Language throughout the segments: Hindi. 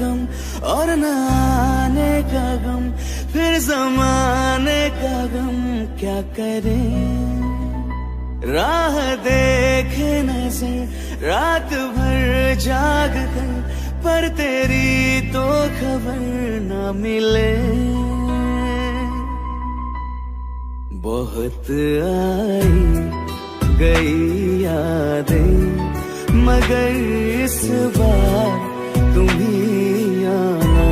गम और न आने का गम, फिर ज़माने का गम क्या करें। राह देखे नजर रात भर जाग कर, पर तेरी तो खबर न मिले। बहुत आई गई यादें, मगर इस बार तुम ही आना।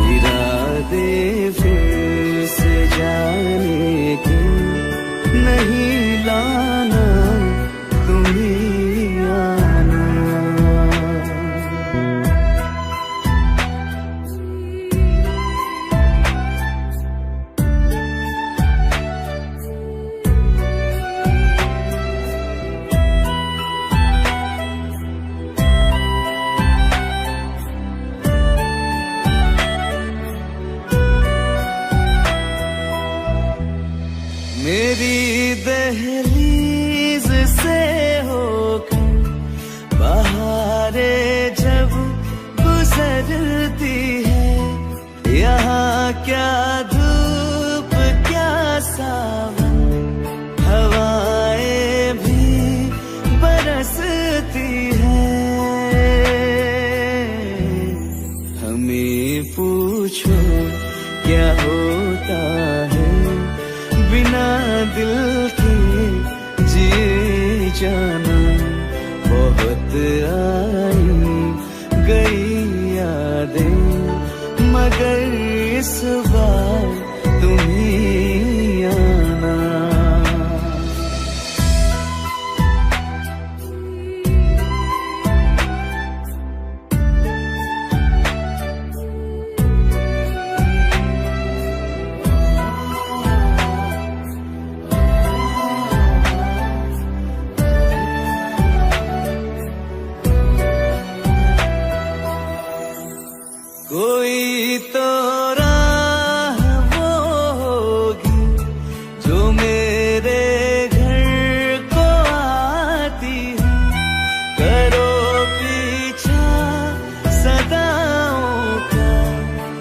इरादे फिर से जाने के नहीं लाना, तुम ही आना। मेरी दहलीज से होकर बहारें जब गुजरती है, यहाँ क्या धूप क्या सावन, हवाएं भी बरसती है। हमें पूछो क्या होता है बिना दिल के जिए जाना। बहुत आई गई यादें, मगर इस बार तुम ही आना। कोई तो राह वो होगी जो मेरे घर को आती है। करो पीछा सदाओं का,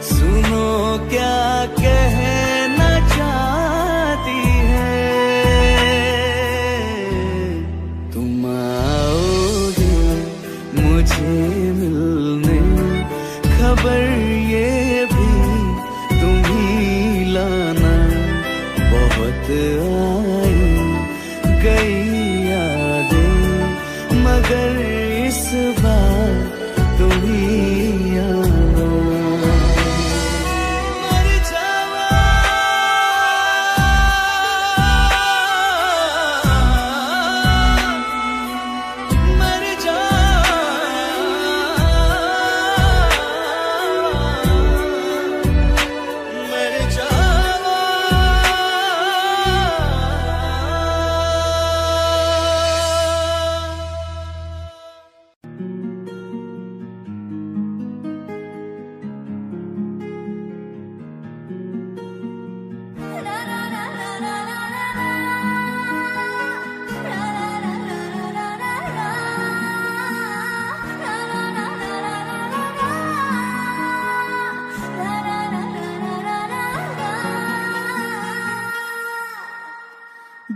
सुनो क्या कहना चाहती है। तुम आओगे मुझे मिलने, खबर ये भी तुम ही लाना। बहुत आई गई यादें, मगर इस बार तुम ही आना। मर जावा मर जा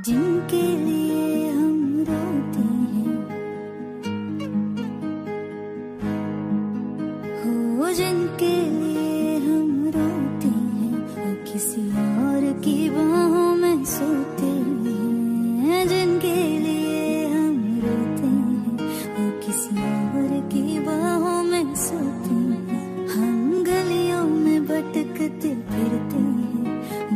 जिनके लिए हम रोते हैं, हो जिनके लिए हम रोते हैं, वो किसी और की बाहों में सोते हैं। जिनके लिए हम रोते हैं, वो किसी और की बाहों में सोते हैं। हम गलियों में भटकते फिरते हैं,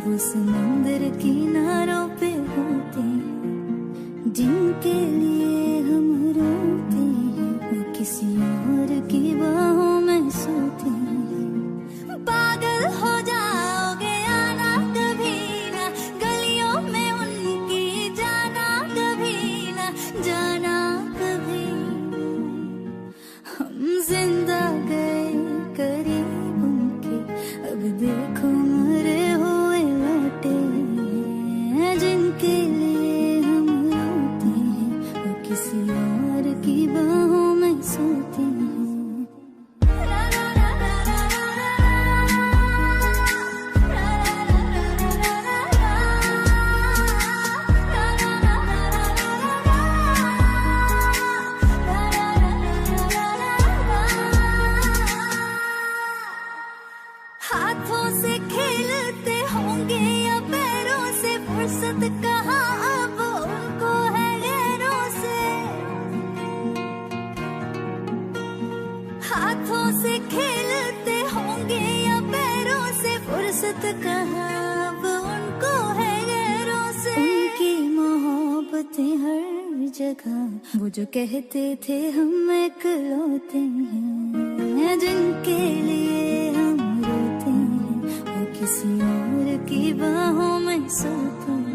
वो समंदर किनारों पे होते हैं। जिनके लिए हम रोते हैं, वो किसी और की बाहों में सोते हैं। पागल हो जाओगे आना कभी ना, गलियों में उनकी जाना कभी ना, जाना कभी। हम जिंदा गए करीब उनके, अब देखो मरे हुए लौटे हैं। जिन फुर्सत कहाँ अब उनको है गैरों से, हाथों से खेलते होंगे या पैरों से, फुर्सत कहाँ अब उनको है गैरों से। उनकी मोहब्बतें हर जगह, वो जो कहते थे हम इकलौते हैं, जिनके लिए हम रोते हैं, वो किसी और की बाहों में सोते हैं।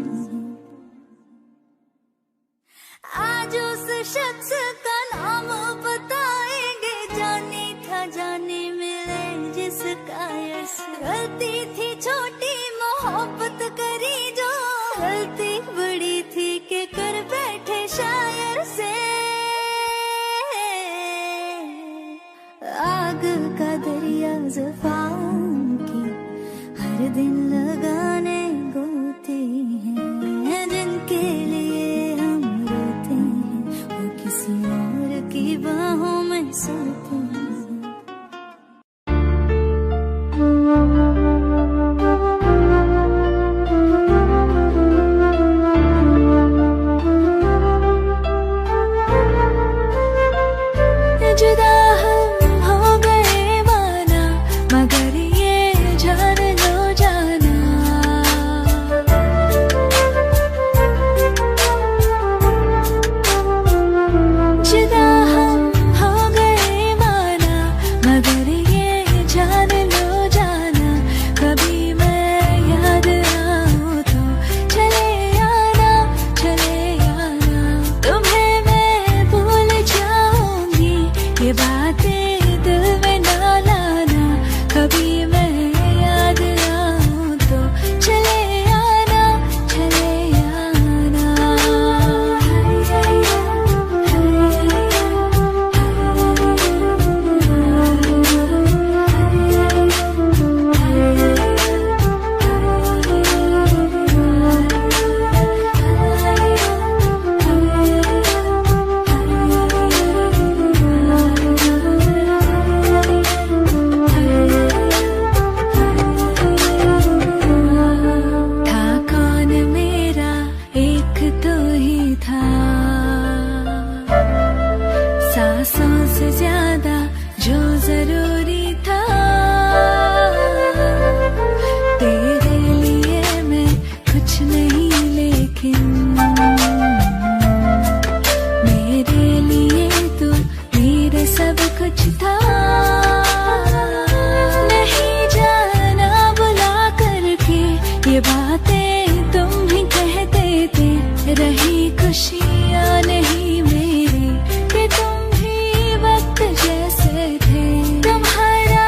आज उस शख्स का नाम बताएंगे, जानी था जाने मिले जिसका यश। गलती थी छोटी मोहब्बत करी जो, गलती बड़ी थी कि कर बैठे शायर से। आग का दरिया ज़ुबान की हर दिन लगाने गोते हैं, जिनके लिए हम रोते हैं, वो किसी और की बाहों में सोते हैं। जुदा हम हो गए माना, मगर ये जान लो जाना, जुदा हम हो गए माना, मगर ये जान लो जाना। कभी मैं याद आऊं तो चले आना, चले आना, तुम्हें मैं भूल जाऊंगी, ये बातें दिल में ना लाना। कभी मैं याद आऊं तो चले आना, चले आना। था कौन मेरा एक तो ही था, सांसों से ज्यादा जो जरूरी था। तेरे लिए मैं कुछ नहीं, लेकिन मेरे लिए तू मेरे सब कुछ था। नहीं जाना बुला करके ये बातें तुम ही कहते थे, रही खुशियाँ नहीं मेरी कि तुम भी वक्त जैसे थे। तुम्हारा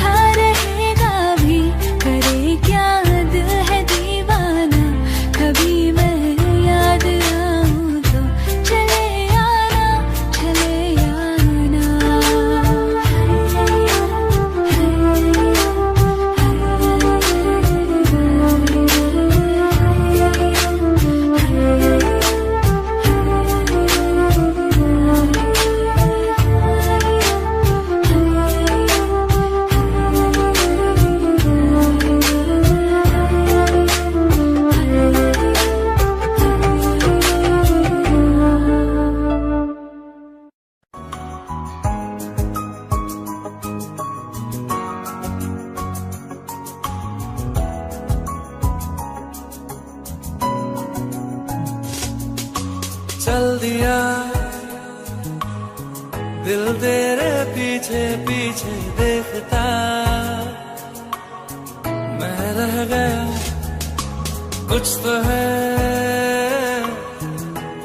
था रहेगा भी, करे क्या दिल है दीवाना। कभी मैं याद आऊं तो चले आना, चले आना। चल दिया दिल तेरे पीछे पीछे देखता, मैं रह गया कुछ तो है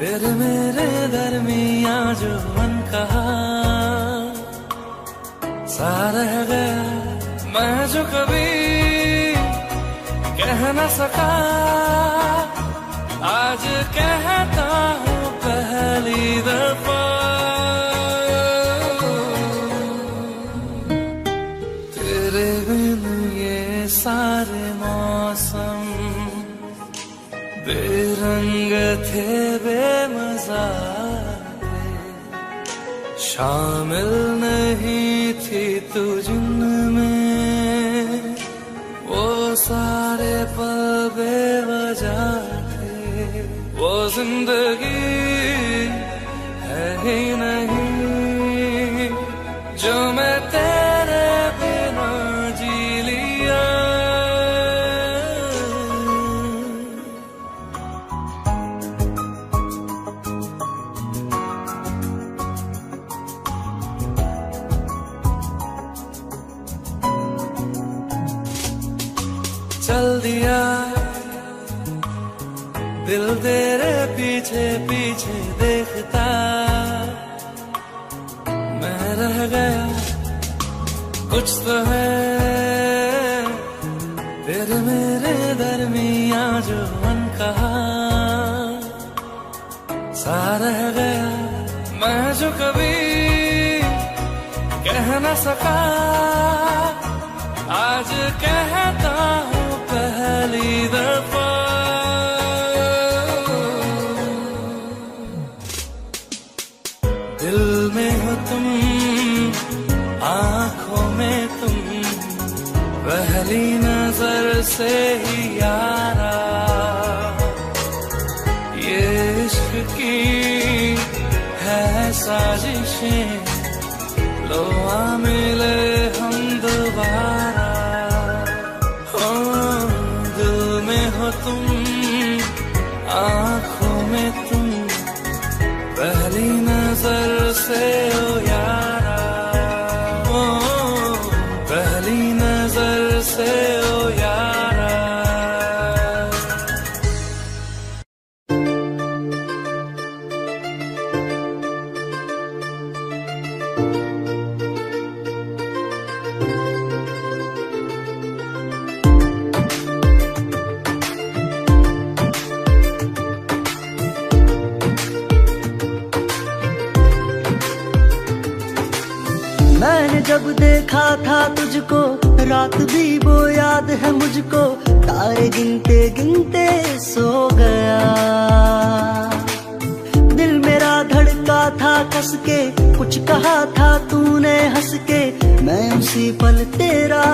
तेरे मेरे दरमियां जो मन कहा सा रह गया। मैं जो कभी कह न सका आज कहता हूँ पहली दफा। तेरे बिन ये सारे मौसम बेरंग थे, बेमजा थे, शामिल नहीं थी तू जिनमें वो सारे पल बेवजह थे। वो जिंदगी है ही नहीं जो मैं तेरे बिना जी लिया। चल दिया दिल तेरे पीछे पीछे देखता, मैं रह गया कुछ तो है तेरे मेरे दरमियां जो अनकहा सा रह गया। मैं जो कभी कह न सका आज कहता हूँ पहली दफा। दिल में हो तुम आंखों में तुम पहली नजर से ही यारा, ये इश्क की है साजिशें लो आ मिले हम दोबारा। हो दिल में हो तुम आंखों में तुम पहली नजर से ओ यारा, ओ पहली नजर से ओ यारा। मैंने जब देखा था तुझको रात भी वो याद है मुझको, तारे गिनते गिनते सो गया। दिल मेरा धड़का था कस के, कुछ कहा था तूने हंस के, मैं उसी पल तेरा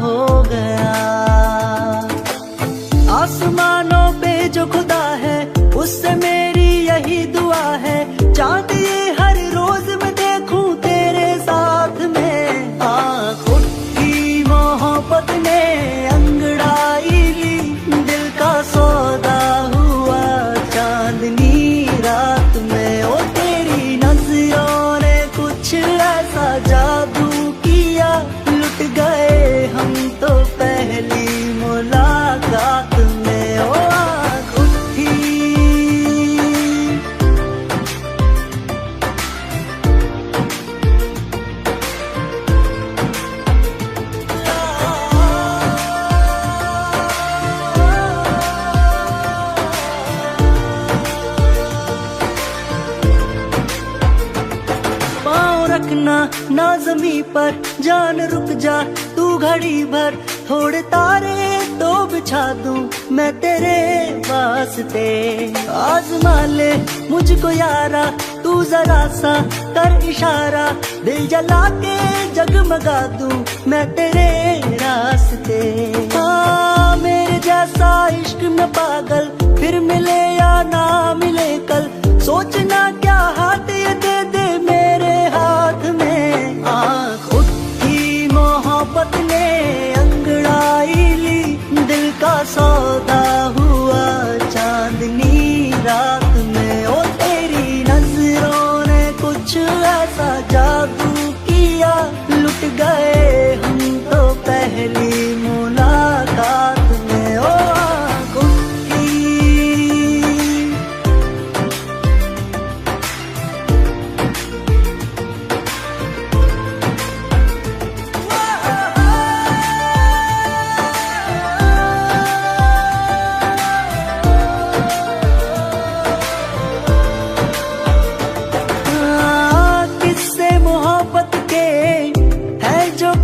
हो गया। आसमानों पे जो खुदा है उससे मेरी यही दुआ है, चांद ये हर रोज मैं देखूं तेरे साथ में। आँखों की मोहब्बत ने अंगड़ाई ली, दिल का सौदा हुआ चांदनी रात में। ओ तेरी नजरों ने कुछ ऐसा जादू किया, लुट गए हम तो पहली मुलाकात में। ओ आँखों की रखना ना जमी पर, जान रुक जा तू घड़ी भर, थोड़े तारे तो बिछा दूं मैं तेरे वास्ते। आजमा ले मुझको यारा तू जरा सा कर इशारा, दिल जला के जगमगा दूं मैं तेरे रास्ते। हाँ मेरे जैसा इश्क में पागल फिर मिले या ना मिले कल, सोचना क्या हाथ ये दे दे मेरे हाथ में। आँखों की मोहब्बत ने अंगड़ाई ली, दिल का सौदा हुआ चांदनी रात में। ओ तेरी नजरों ने कुछ ऐसा जादू किया, लुट गए हम तो पहली मुलाकात में। ओ आँखों की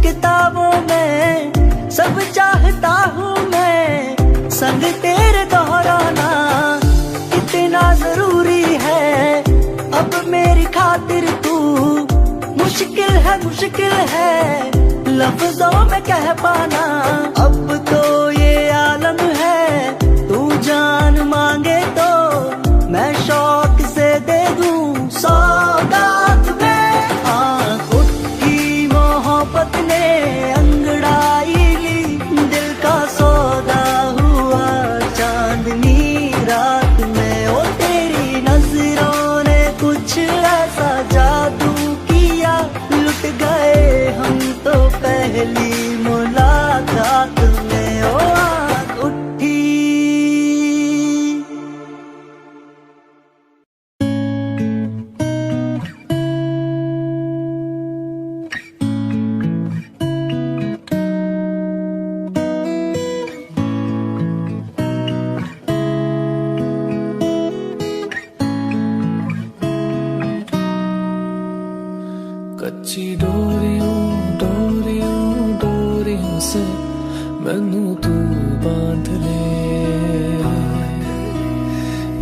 किताबों में सब चाहता हूँ मैं, संग तेरे दोहराना कितना जरूरी है। अब मेरी खातिर तू मुश्किल है लफ्जों में कह पाना। अब तो ये आलम है तू जान मांगे तो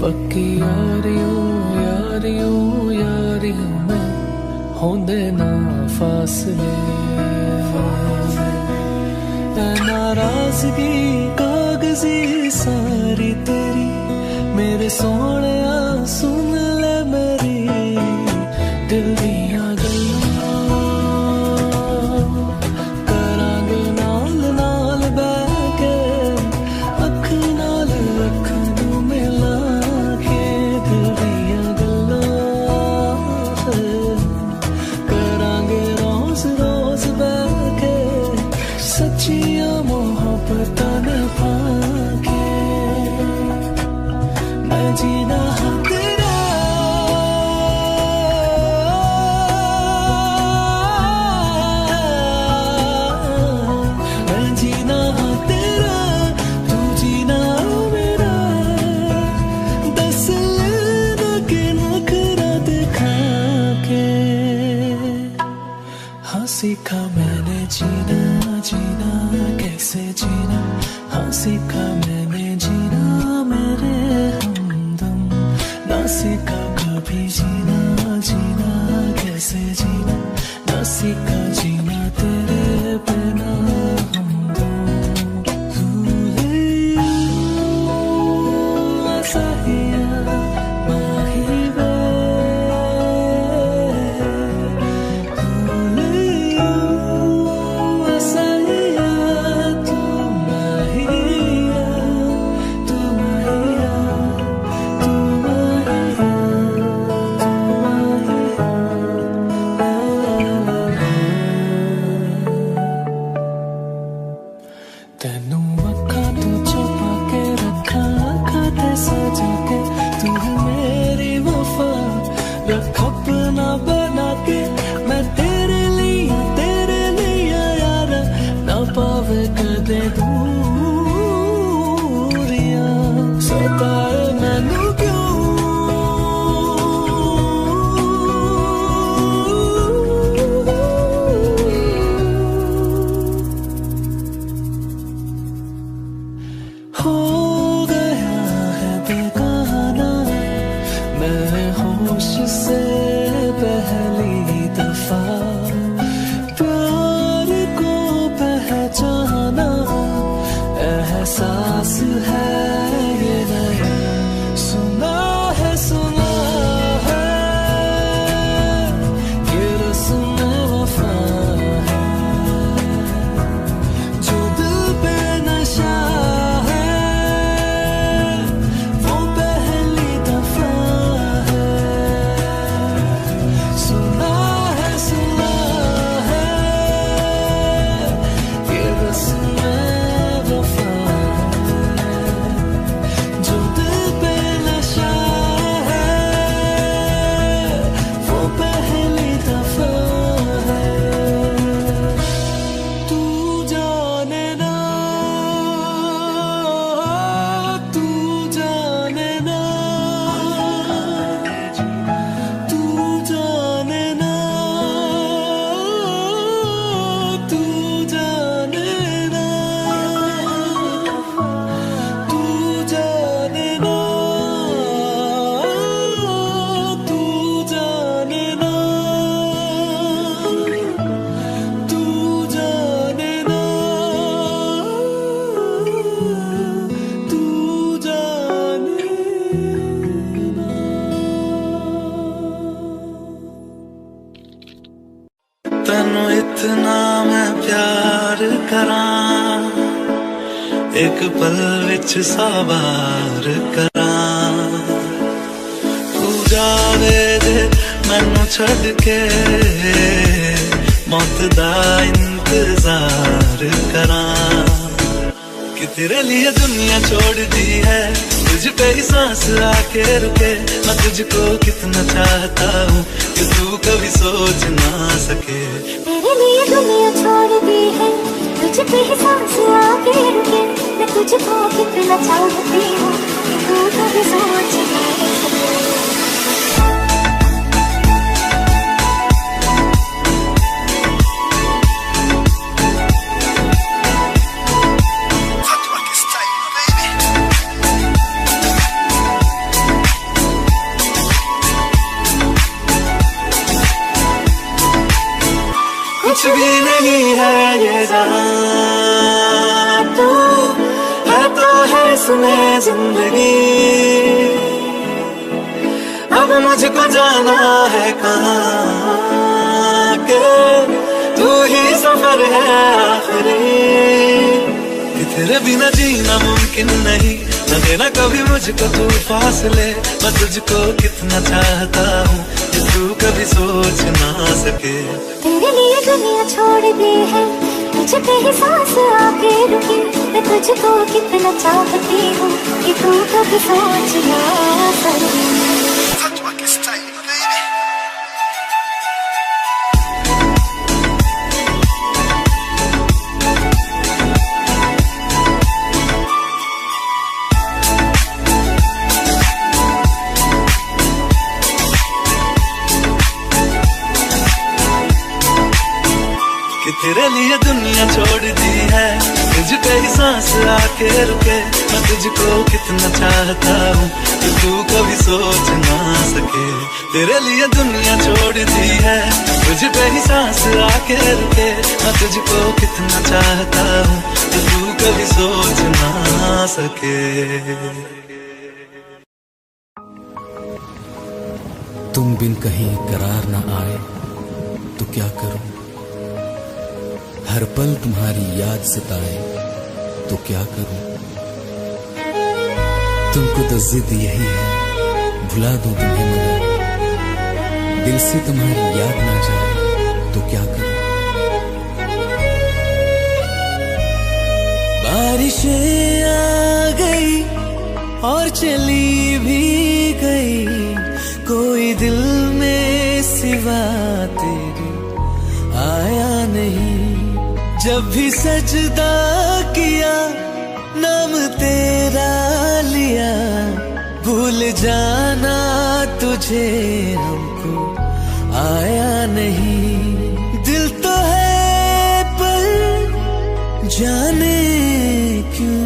पक्की यारियों यारियों में होंदे ना फासले नाराजगी कागजी सारी तेरी मेरे सोने सुन ले मेरी दिल दियां गल्लां करांगे नाल नाल बैठ के अख नाल अख नूं मिला के दिल दियां गल्लां करांगे रोज रोज बैठ के सच्चियां मोहब्बतां निभा के मैं जीना हाँ तेरा मैं जीना हाँ तेरा तू जीना मेरा दस लेना के नखरा दिखा के हाँ सीखा मैंने जीना जीना कैसे जीना हाँ सीखा मैंने जीना मेरे हमदम ना सीखा कभी जीना जीना कैसे जीना ना सीखा जीना तेरे बिना हमदम भूले सहिया माही वे भूले सहिया तू माहिया तू माहिया तू तेनू अखा तू छुपा के रखा अखा ते सजा के तू मेरी वफा रख अपना बना के मैं तेरे लिए यार ना पावे कदे दूरियां सताए मैनू क्यों हो गया है बेगाना मैं होश से पहली दफा प्यार को पहचाना एहसास है ये नया सुना है ये रस्म वफा है जो दिल पे नशा है वो पहली दफा है सुना है ये रस्म वफा है जो दिल पे नशा है वो पहली दफा है तू जाने ना तू जाने ना तू जाने ना तू जाने ना तू जाने ना तू जाने ना तू जाने ना तू जाने ना तन्नू इतना मैं प्यार करां एक पल विच सवार करां तू जावे जे मैनू छड़ के मौत दा इंतजार करां कि तेरे लिए दुनिया छोड़ दी है तुझ पे ही सांस आके रुके मैं तुझको कितना चाहता हूँ कि तू कभी सोच ना सके तेरे लिए दुनिया छोड़ दी है तुझ पे ही सांस आके रुके मैं तुझको कितना चाहती हूँ कि तू कभी सोच ना सके कुछ भी नहीं है ये जान, तू है तो है सुने जिंदगी। अब मुझको जाना है कहाँ के, तू ही सफर है आखिरी। कि तेरे बिना जीना मुमकिन नहीं, न देना कभी मुझको तू फासले। मैं तुझको कितना चाहता हूँ कि तू कभी सोच ना सके। तेरे लिए दुनिया छोड़ दी है, तुझ पे ही सांस आके रुकी। मैं तुझको कितना चाहती हूँ कि तू कभी सोच ना सके। तेरे लिए दुनिया छोड़ दी है, तुझ पे ही सांस आके रुके। मैं तुझको कितना चाहता हूँ कि तू कभी सोच ना सके। तेरे लिए दुनिया छोड़ दी है, तुझ पे ही सांस आके रुके। मैं तुझको कितना चाहता हूँ कि तू कभी सोच ना सके। तुम बिन कहीं करार ना आए तो क्या करूं, हर पल तुम्हारी याद सताए तो क्या करूं। तुमको तो जिद यही है भुला दूं तुम्हें, मगर दिल से तुम्हारी याद ना जाए तो क्या करूं। बारिशें आ गई और चली भी गई, कोई दिल में सिवा तेरे आया नहीं। जब भी सजदा किया नाम तेरा लिया, भूल जाना तुझे हमको आया नहीं। दिल तो है पर जाने क्यों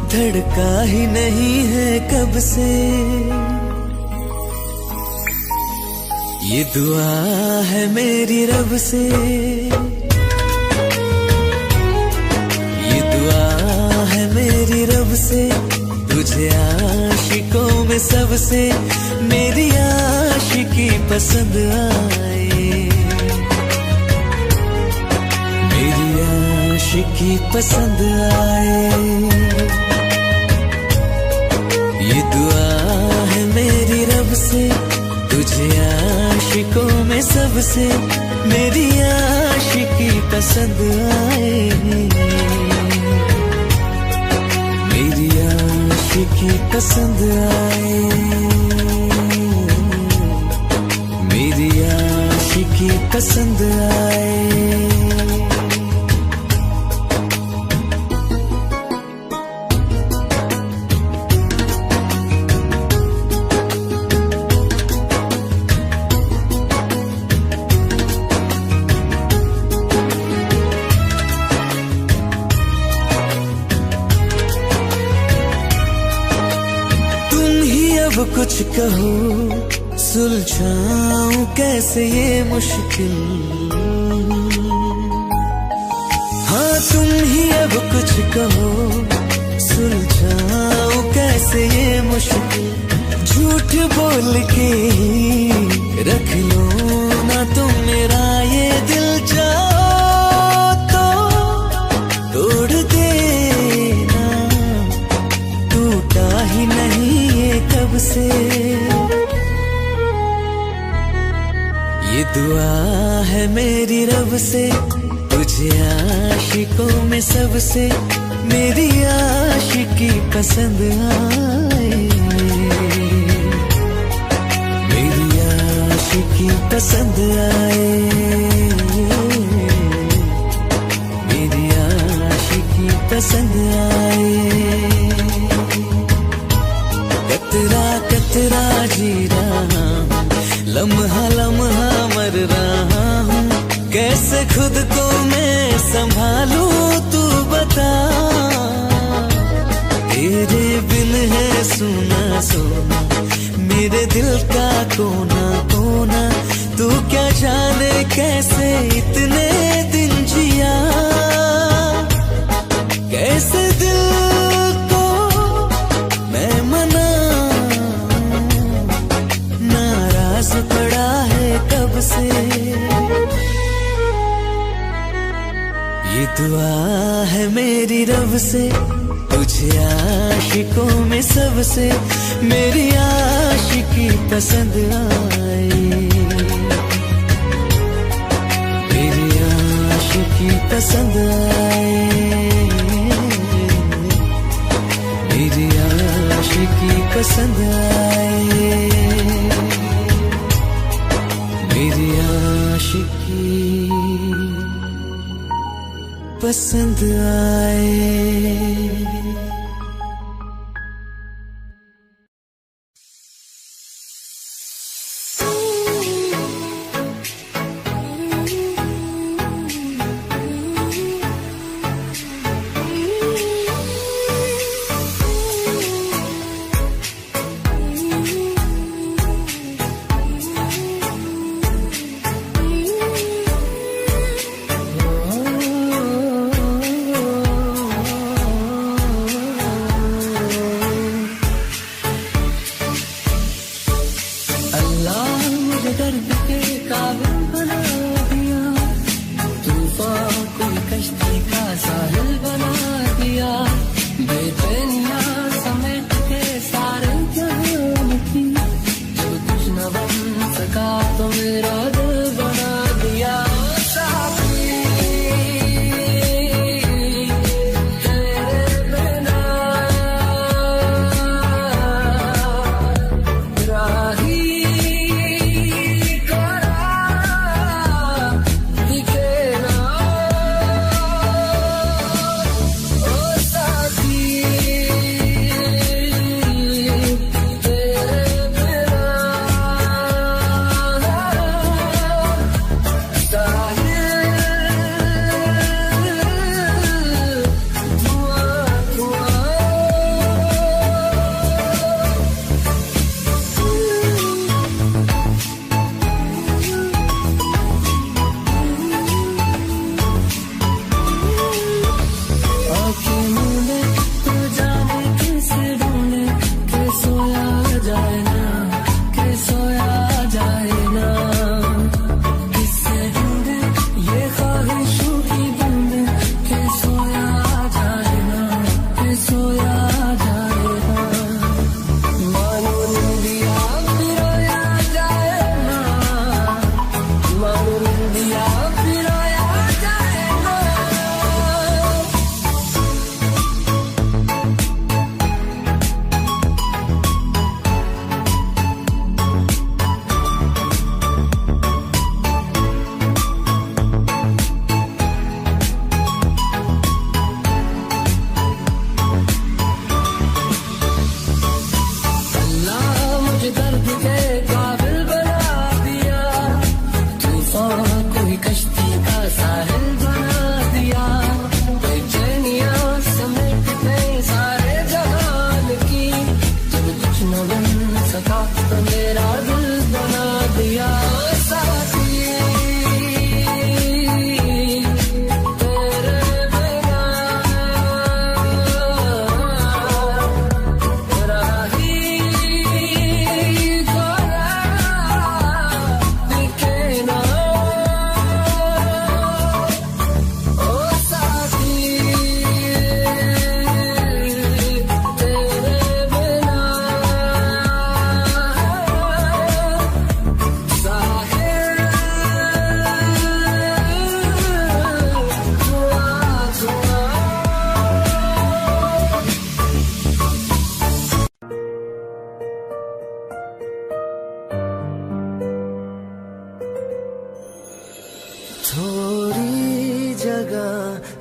धड़का ही नहीं है कब से। ये दुआ है मेरी रब से, मेरी रब से, तुझे आशिकों में सबसे मेरी आशिकी पसंद आए। मेरी आशिकी पसंद आए। ये दुआ है मेरी रब से, तुझे आशिकों में सबसे मेरी आशिकी पसंद आए। मेरी आशिकी पसंद आए। मेरी आशिकी पसंद आए। कुछ कहो सुलझाऊं कैसे ये मुश्किल, हाँ तुम ही अब कुछ कहो सुलझाऊं कैसे ये मुश्किल। झूठ बोल के रख लो ना तुम मेरा ये दिल, जाओ तो तोड़ देना, टूटा ही नहीं ये कब से। ये दुआ है मेरी रब से, तुझे आशिकों में सबसे मेरी आशिकी पसंद आए। मेरी आशिकी पसंद आए। मेरी आशिकी पसंद आए। कतरा कतरा जी रहा हूँ, लम्हा लम्हा मर रहा हूँ, कैसे खुद को मैं संभालूं तू बता। तेरे बिन है सुना सोना मेरे दिल का कोना कोना, तू क्या जाने कैसे इतने दिन जिया, कैसे दिल को मैं मनाऊं, नाराज पड़ा है कब से। ये दुआ है मेरी रब से, तुझे आशिकों में सबसे मेरी आशिकी पसंद आए, मेरी आशिकी पसंद आए, मेरी आशिकी पसंद आए, मेरी आशिकी पसंद आए।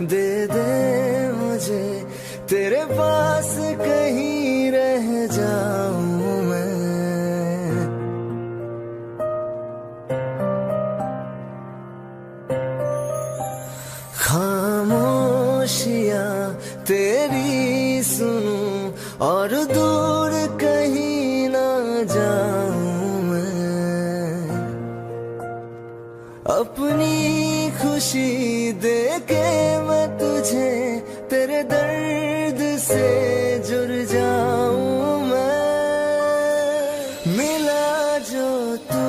दे दे मुझे, तेरे पास कहीं रह जाऊं मैं। खामोशियां तेरी सुनूं और दूर कहीं ना जाऊं मैं। खामोशी देके मैं तुझे तेरे दर्द से जुड़ जाऊं मैं। मिला जो तू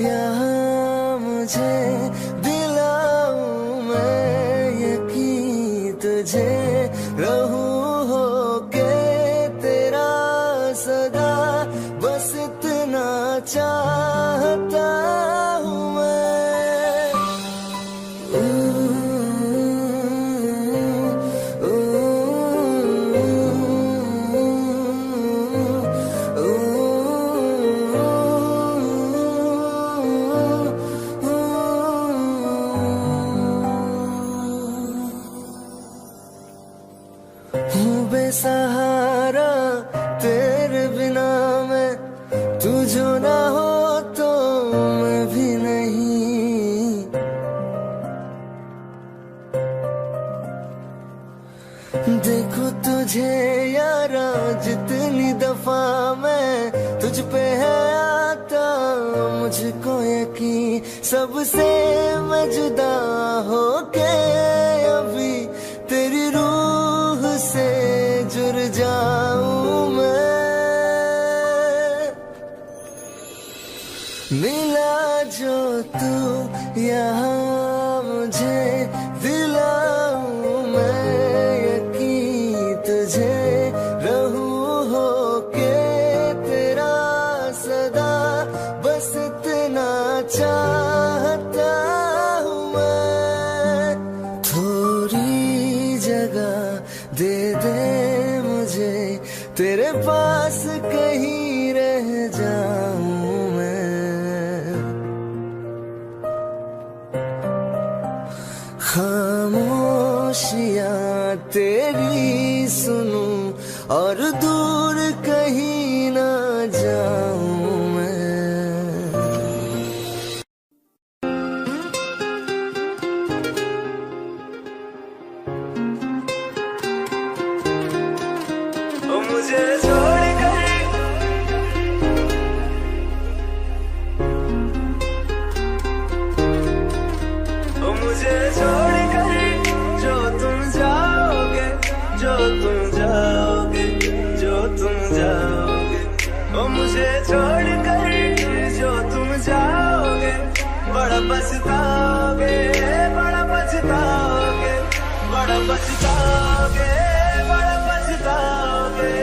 यहाँ मुझे दिलाऊं मैं यकीन तुझे रहूं होके तेरा सदा बस इतना चाहता हूँ मैं। हूँ बेसहारा तेरे बिना मैं, तू जो ना हो तो मैं भी नहीं। देखो तुझे यारा जितनी दफा मैं तुझ पे है आता मुझको यकीन, सबसे मैं जुदा होके अभी तेरी रूह से जुड़ जाऊं मैं। मिला जो तू यहाँ मुझे दिलाऊं मैं यकीन तुझे रहूं होके तेरा सदा बस इतना चाहता हूँ मैं। थोड़ी जगह दे दे मुझे तेरे पास कहीं रह जाऊं मैं। खामोशियाँ तेरी सुनूं और दूर कहीं ना जाऊं मैं। मुझे छोड़ कर मुझे छोड़ कर जो तुम जाओगे, जो तुम जाओगे, जो तुम जाओगे। ओ मुझे छोड़ कर जो तुम जाओगे, बड़ा पछताओगे, बड़ा पछताओगे, बड़ा पछताओगे, बड़ा पछताओगे।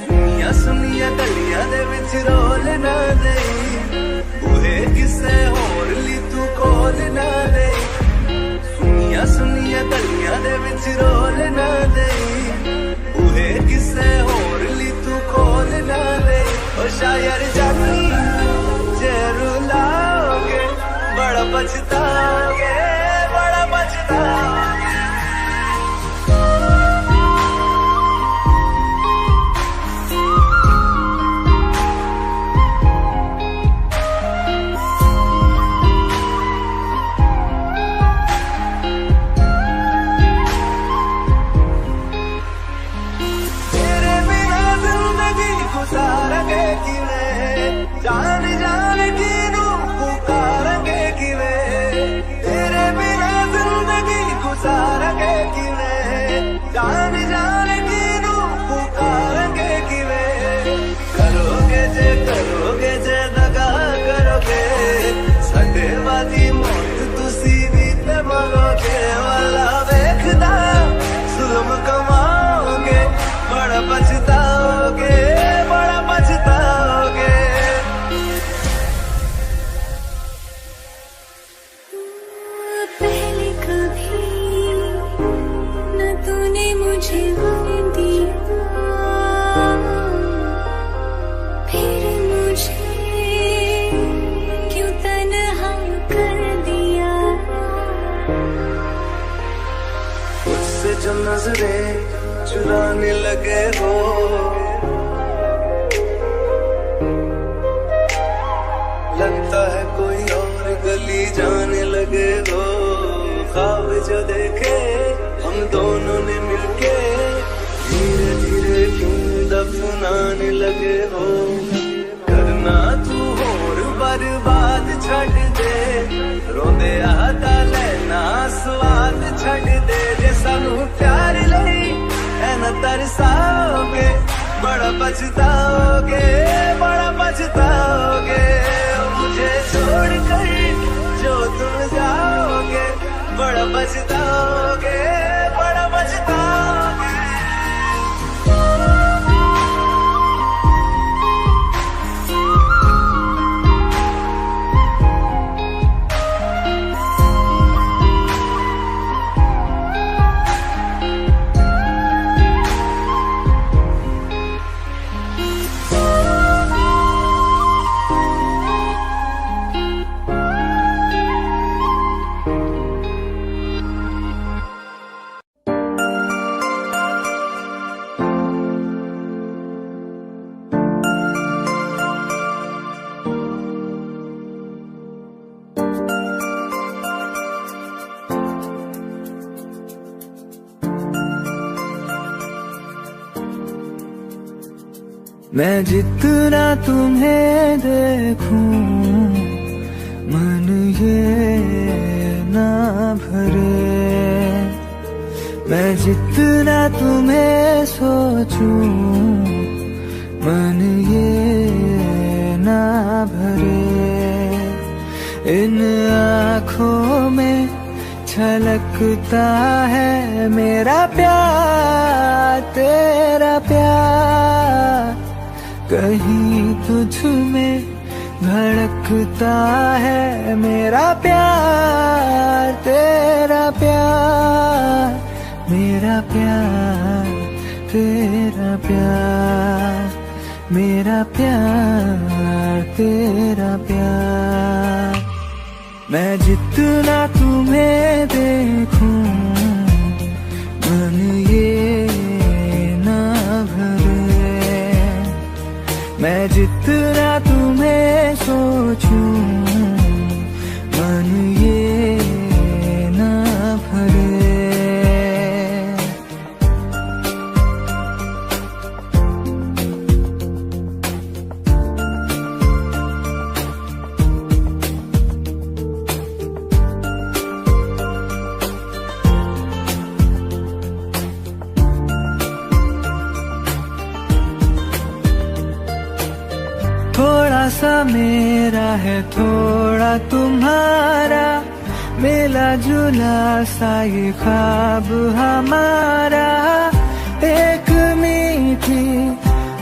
सुनिया सुनिया गलियां दे विच रोल ना देई, बूहे किसे होर ली तू कोल ना देई। सुनिया सुनिया गलियां दे विच रोल ना देई, बूहे किसे होर ली तू कोल ना देई। ओ शायर जानी जे रुलाओगे, बड़ा पछताओगे, बड़ा पछताओगे। जान जान की नू पुकारेंगे किवे, तेरे बिना जिंदगी गुजारेंगे किवे। जान जान की नू पुकारेंगे किवे, करोगे जे दगा करोगे, साडे वादी मौत तुसी भी ते मरोगे। वाला वेखदा जुल्म कमाओगे, बड़ा पछताओगे, बड़ा पछताओगे। पहले कभी न तूने मुझे गम दिया, फिर मुझे क्यों तन्हा कर दिया। मुझसे जो नजरें चुराने लगे हो, लगता है कोई और गली जाने लगे हो। ख्वाब जो देखे हम दोनों ने मिलके, धीरे धीरे क्यों दफनाने लगे हो। करना तू होर बर्बाद छड़ दे, रोंदे आता ले स्वाद छड़ दे जे सानू प्यार लई ऐना तरसाओगे, बड़ा पछताओगे, बड़ा पछताओगे। मुझे छोड़ कर जो तुम जाओगे, बड़ा पछताओगे, बड़ा पछताओगे। मैं जितना तुम्हें देखूं मन ये ना भरे, मैं जितना तुम्हें सोचूं मन ये ना भरे। इन आँखों में छलकता है मेरा प्यार, तेरा प्यार। कहीं तुझ में धड़कता है मेरा प्यार, तेरा प्यार। मेरा प्यार, तेरा प्यार, मेरा प्यार, तेरा प्यार। मैं जितना तुम्हें देखूं मन ये ना भरे, मैं जितना तुम्हें सोचूं मन ये ना भरे। थोड़ा सा मेरा है थोड़ा तुम्हारा, मिला जुला सा ये ख्वाब हमारा। एक मीठी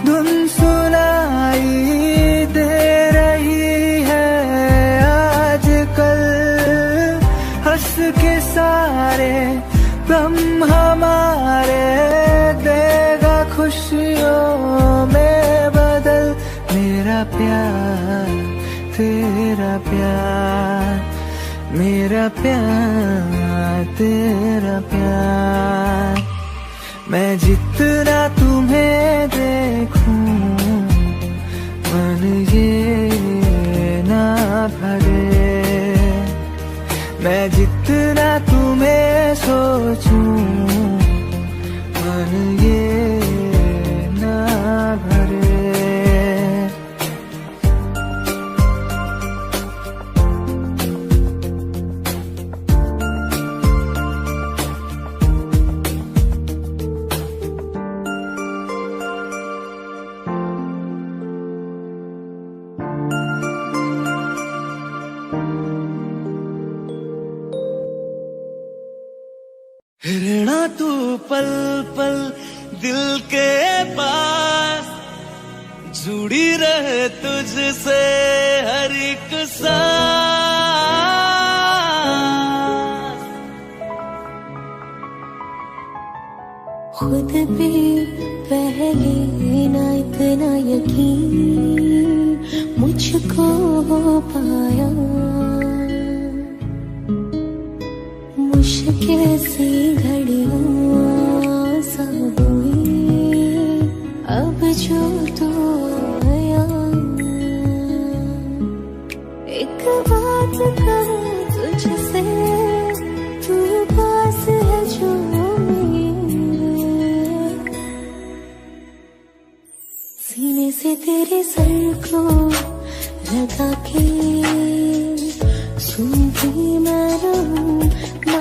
धुन सुनाई दे रही है आजकल, हंस के सारे गम हमारे देगा खुशियों में बदल। मेरा प्यार, तेरा प्यार, मेरा प्यार, तेरा प्यार। मैं जितना तुम्हें देखूं मन ये ना भरे, मैं जितना तुम्हें सोचूं मन ये ना भरे। रहना तू पल पल दिल के पास, जुड़ी रहे तुझसे हर एक सांस। खुद भी पहले ना इतना यकीन मुझको हो पाया, मुश्किल सी घड़ियां सा हुई अब जो तो आया। एक बात कहूं तुझसे, तू पास है जो मेरे, सीने से तेरे सर को लगा के सुनती मैं रहूं ना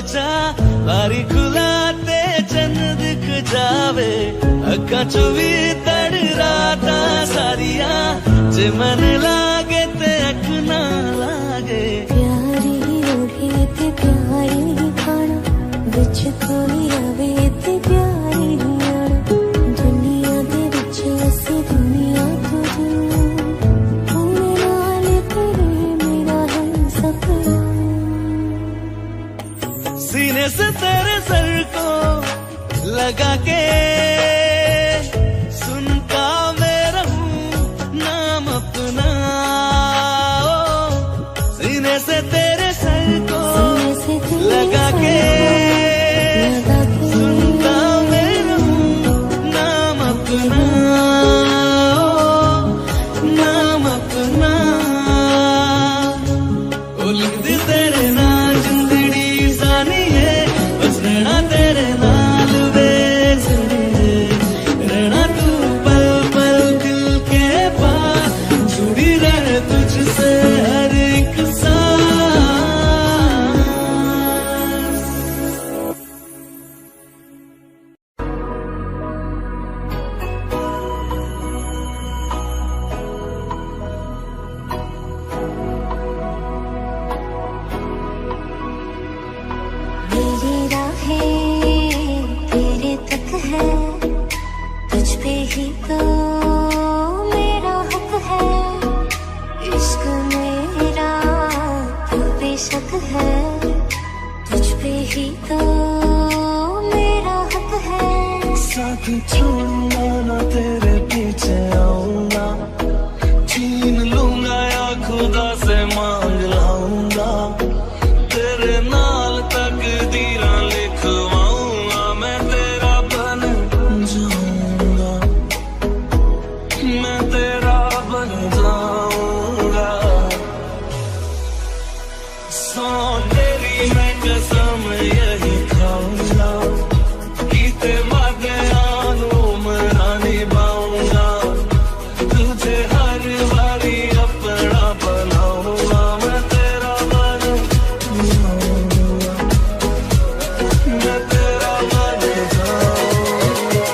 सोचा बारी खुलाते चन्न दिख जावे अखा चो भी तड़ राता सारिया जे मन लागे ते अख ना लागे प्यारी ओढ़े ते प्यारी खाना विच कोई रवे ते प्यारी आना दुनिया दे विच असी दुनिया तो दूर नाल तेरे मेरा है सपना सीने से तेरे सर को लगा के सुनता मैं रहूं नाम अपना सीने से तेरे सर को लगा के सुनता मैं रहूं नाम अपना नाम अपना ओ लिख दे तेरे नाल जिंदड़ी सानी है बस रहना तेरे नाल वे रहना तू पल पल दिल के पास जुड़ी रहे तुझसे हर एक सांस मेरी राहें तेरे तक है तुझ पे ही तो मेरा हक है इश्क मेरा तो बेशक है तुझ पे ही तो मेरा हक है साथ छोड़ूंगा ना तेरे पीछे आऊंगा छीन लूंगा या खुदा से मांग लाऊंगा तेरे नाल तकदीरां लिखवाऊंगा मैं तेरा बन जाऊंगा मैं तेरा बन जाऊंगा सौ तेरी मैं कसम यही खाऊंगा कीते वादे आनू मना निभाऊंगा तुझे हर बारी अपना बनाऊंगा मैं तेरा बन जाऊंगा मैं तेरा बन जाऊंगा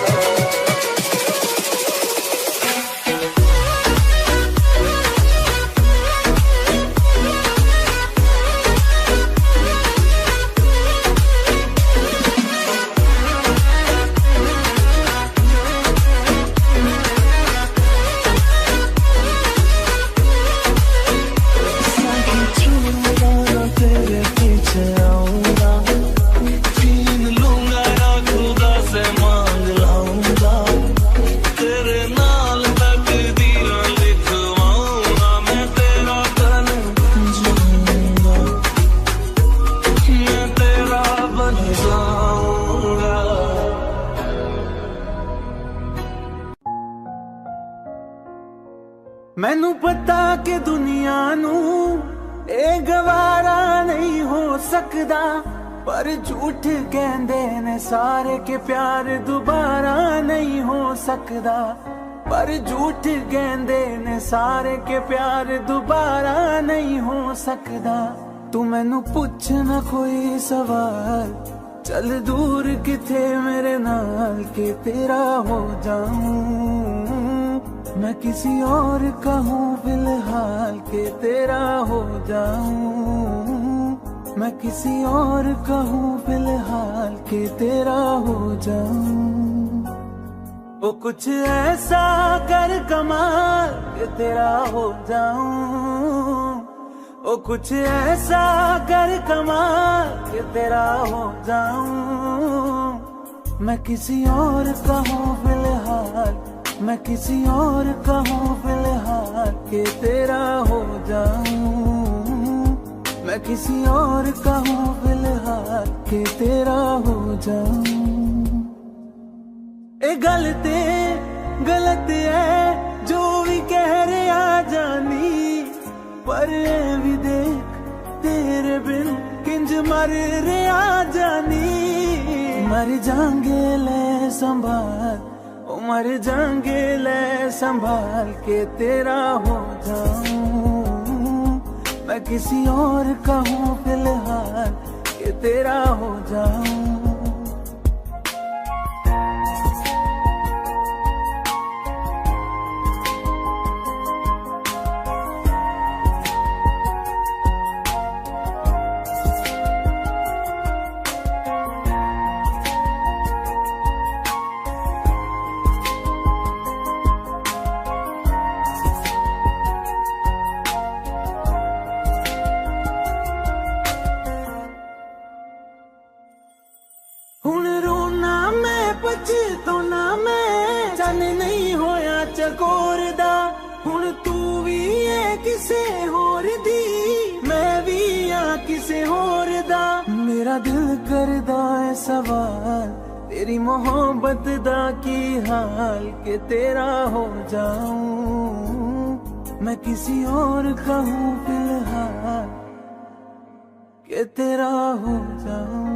तेरे पीछे आऊंगा छीन लूंगा या खुदा से मांग लाऊंगा तेरे नाल तकदीरां लिखवाऊंगा मैं तेरा बन जाऊंगा मैं तेरा बन जाऊंगा मैनू पता कि दुनिया नू ए गवारा नहीं हो सकदा पर झूठ कहंदे ने सारे के प्यार दोबारा नहीं हो सकदा पर झूठ कहंदे ने सारे के प्यार दोबारा नहीं हो सकदा तू मैनू पुछ ना कोई सवाल चल दूर किथे मेरे नाल के तेरा हो जाऊं मैं किसी और का हूँ फिलहाल के तेरा हो जाऊं मैं किसी और का हूँ फिलहाल के तेरा हो जाऊं वो कुछ ऐसा कर कमाल के तेरा हो जाऊं वो कुछ ऐसा कर कमाल के तेरा हो जाऊं मैं किसी और का हूँ फिलहाल मैं किसी और का हूँ फिलहाल के तेरा हो जाऊं मैं किसी और का हूँ फिलहाल के तेरा हो जाऊं ए गलत है जो भी कह रहे आ जानी पर ए भी देख तेरे बिन किंज मर रे आ जानी मर जाएंगे ले संभाल ओ मर जाएंगे ले संभाल के तेरा हो जाऊं मैं किसी और का हूँ फिलहाल के तेरा हो जाऊं। हुण रोना मैं पछताना मैं जाने नहीं होया चकोर दा। हुण तू भी है किसे होर दी मैं भी आ किसे होर दा। मेरा दिल करदा है सवाल तेरी मोहब्बत दा की हाल के तेरा हो जाऊं। मैं किसी और का हूँ फिलहाल के तेरा हो जाऊं।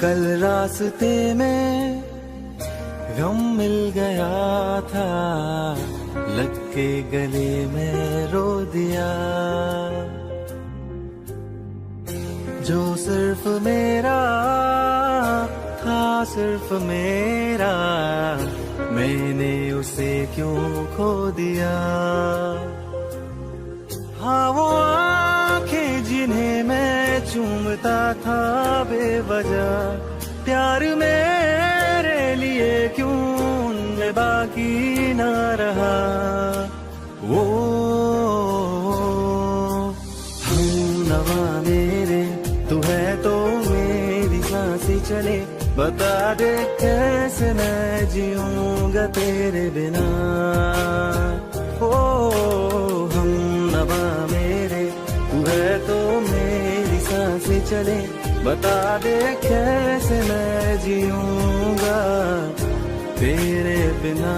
कल रास्ते में गम मिल गया था लग के गले में रो दिया। जो सिर्फ मेरा था सिर्फ मेरा मैंने उसे क्यों खो दिया। हाँ वो आंखें जिन्हें मैं चूमता था बेवजह प्यार मेरे लिए क्यों उनमें बाकी ना रहा। वो हम नवा मेरे तू है तो मेरी सांसें चले बता दे कैसे मैं जीऊंगा तेरे बिना। ओ हम नवा मेरे तू है तो मेरी सांसें चले बता दे कैसे मैं जीऊंगा तेरे बिना।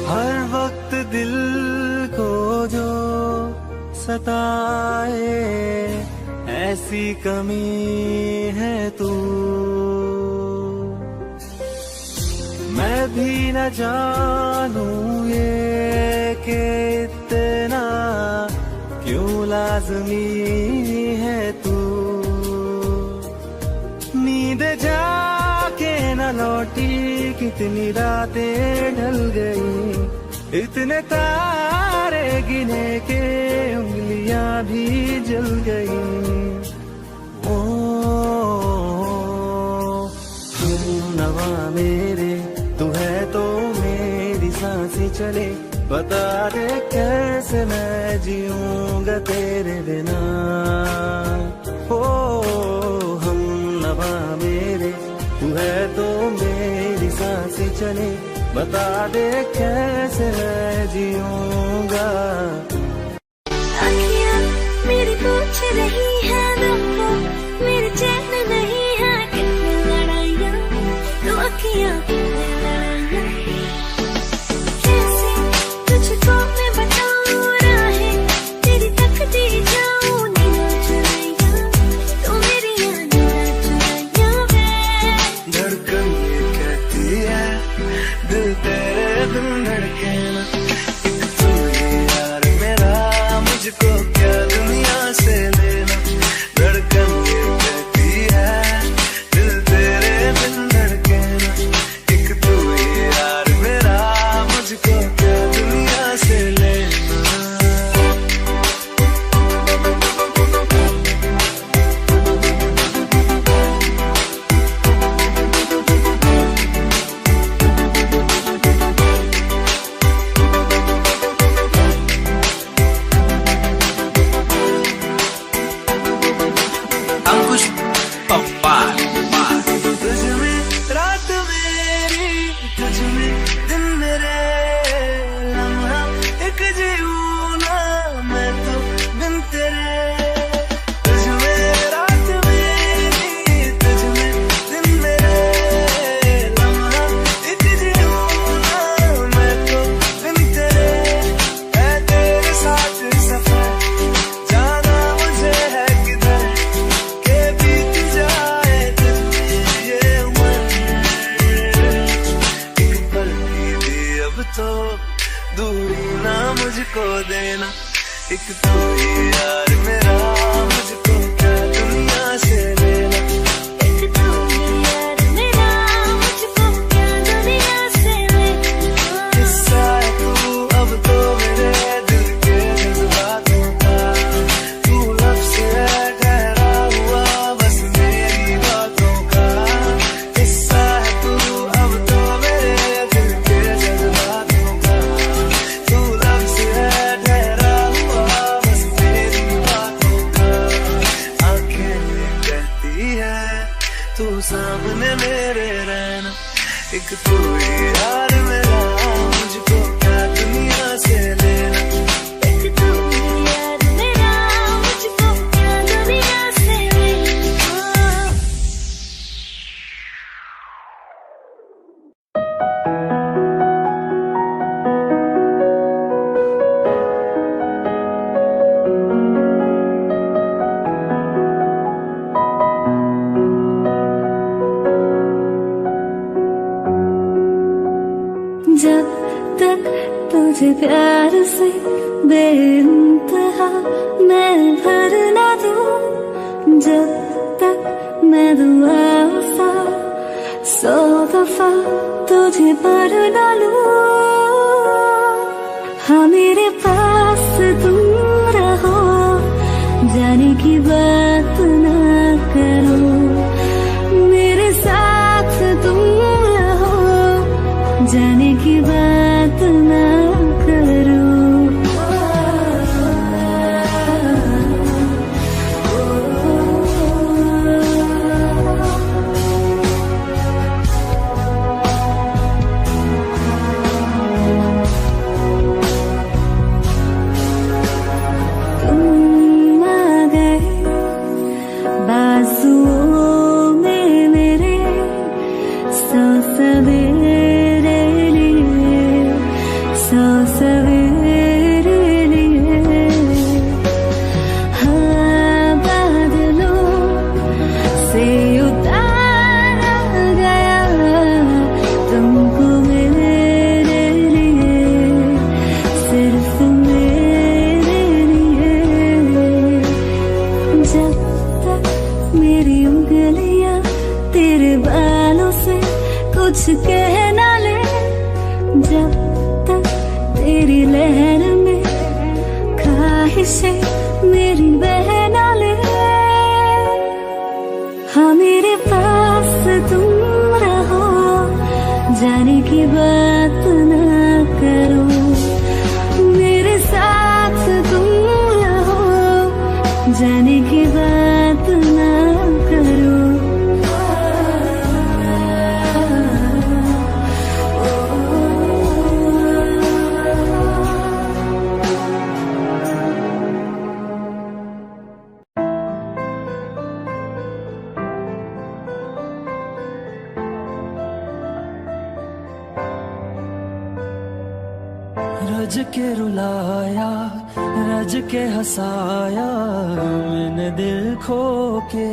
हर वक्त दिल को जो सताए ऐसी कमी है तू। मैं भी न जानूं ये कि इतना क्यों लाज़मी है तू। नींद जाके न लौटी कितनी रातें ढल गई इतने तारे गिने के उंगलियां भी जल गई। ओ हम नवा मेरे तू है तो मेरी सांसें चले बता दे कैसे मैं जीऊंगा तेरे बिना। ओ हम नवा मेरे तू है तो मेरी सांसें चले बता दे कैसे मैं जीऊंगा। अखियाँ मेरी पूछ रही है तुमको मेरे चैन नहीं है कितनी लड़ाइयाँ तो अखियाँ कितनी लड़ाइयाँ। कैसे तुझको मैं बताऊँ राहें तेरी तकती जाऊँ नींद चुराइयाँ तो मेरी याद चुराइयाँ वे। धड़कन ये कहती है दिल तेरे बिन धड़के ना। एक तू ही यार मेरा मुझको क्या दुनिया से लेना। धड़कन ये कहती है दिल तेरे बिन धड़के ना। एक तू ही यार मेरा मुझको क्या दुनिया से लेना। मुझको देना, एक तू ही यार मेरा, मुझको क्या दुनिया से लेना। एक तू ही यार मेरा, मुझको क्या दुनिया से लेना। किस्सा है तू अब तो मेरे दिल के जज्बातों का, तू लफ्ज़ है ठहरा हुआ बस मेरी बातों का। किस्सा है तू अब तो मेरे दिल के जज्बातों का, तू लफ्ज़ है ठहरा हुआ बस मेरी बातों का। आंखें कहती है तू सामने मेरे रहना, एक तू ही यार मेरा, मुझको क्या दुनिया से लेना। एक तू ही यार मेरा, मुझको क्या दुनिया से लेना। जब तक तुझे प्यार से बेइंतहा मैं भर ना दूं, जब तक मैं दुआ सा 100 दफा तुझे पर ना लूं। हाँ मेरे पास तुम रहो, जाने की बात ना करो, मेरे साथ तुम रहो, जाने की बात ना करो। तुम आ गए बाजुओं में मेरे, 100 सवेरे लिए, 100 सवेरे लिए। हाँ बादलों से उतारा गया तुमको मेरे लिए, सिर्फ मेरे लिए। जब तक मेरी उंगलियां तेरे बालों से कुछ कह ना ले, जब तक तेरी लहर में ख्वाहिशें मेरी बह ना ले। हाँ मेरे पास तुम रहो, जाने की बात ना करो, मेरे साथ तुम रहो, जाने की बात ना करो। रज के रुलाया, रज के हंसाया, मैंने दिल खो के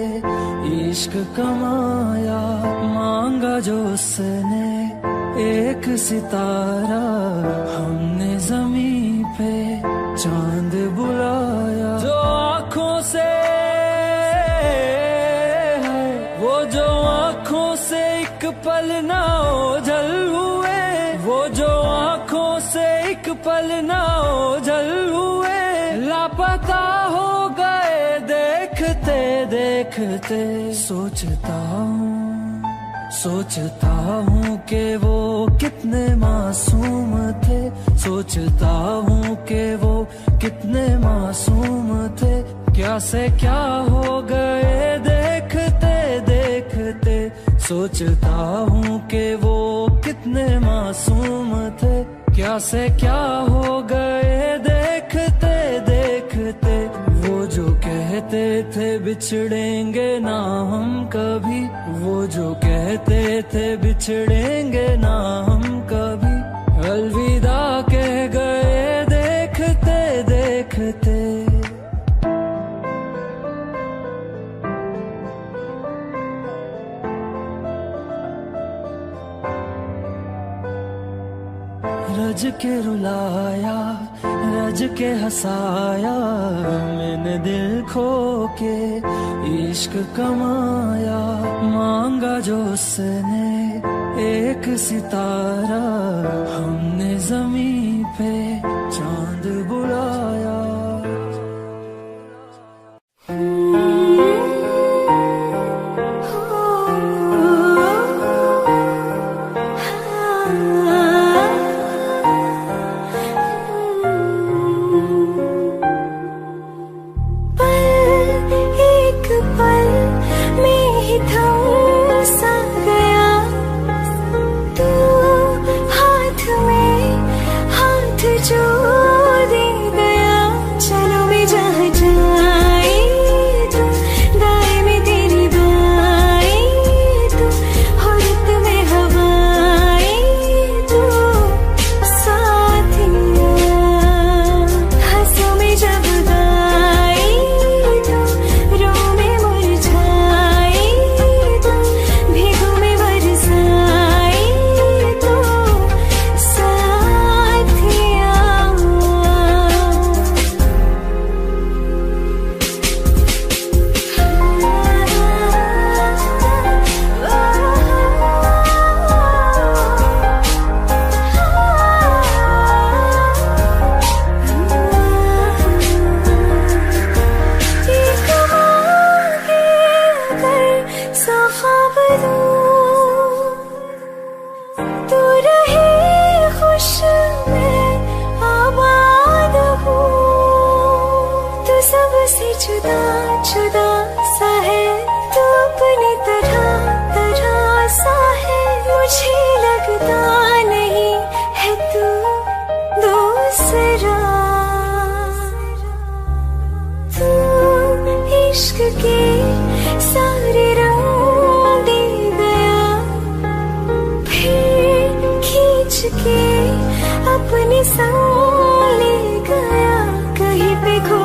इश्क कमाया। मांगा जो उसने एक सितारा, हमने जमीन पे चांद बुलाया। जो आँखों से है, वो जो आँखों से एक पल ना ओझल हुए, वो जो आँखों से एक पल ना ओझल हुए, लापता हो गए देखते देखते। सोचता हूँ कि वो कितने मासूम थे, सोचता हूँ कि वो कितने मासूम थे। क्या से क्या हो गए देखते देखते। सोचता हूँ कि वो कितने मासूम थे, क्या से क्या हो गए देखते देखते। वो जो कहते थे बिछड़ेंगे ना हम कभी, वो जो कहते थे बिछड़ेंगे ना हम कभी, अलविदा कह गए देखते देखते। रज के रुलाया, रज के हंसाया, मैंने दिल खो के इश्क कमाया। मांगा जो उसने एक सितारा, हमने जमीन पे चांद बुलाया। जुदा जुदा सा है तू, अपनी तरह तरह सा है। मुझे लगता नहीं है तू दूसरा। तू इश्क के सारे रंग दे गया, फिर खींच के अपने संग ले गया। कहीं पे खो